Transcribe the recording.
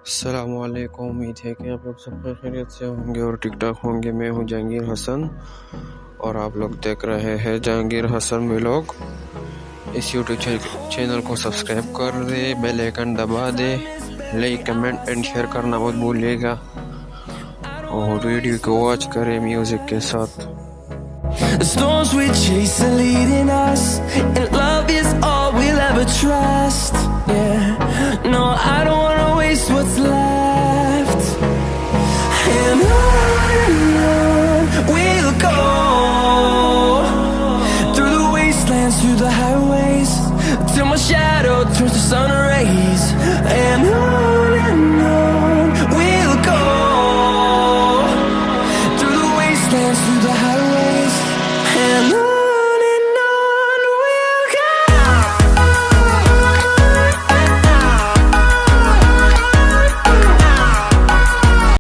السلام علیکم، امید ہے کہ آپ لوگ سب خیریت سے ہوں گے اور ٹھیک ٹاک ہوں گے۔ میں ہوں جہانگیر حسن اور آپ لوگ دیکھ رہے ہیں جہانگیر حسن ولاگ۔ اس یوٹیوب چینل کو سبسکرائب کر دے، بیل آئیکن دبا دے، لائک کمنٹ اینڈ شیئر کرنا مت بھولیے گا اور ویڈیو کو واچ کرے میوزک کے ساتھ۔ The storms we chase are leading us, and love is all we'll ever trust. Yeah, no, I don't wanna wait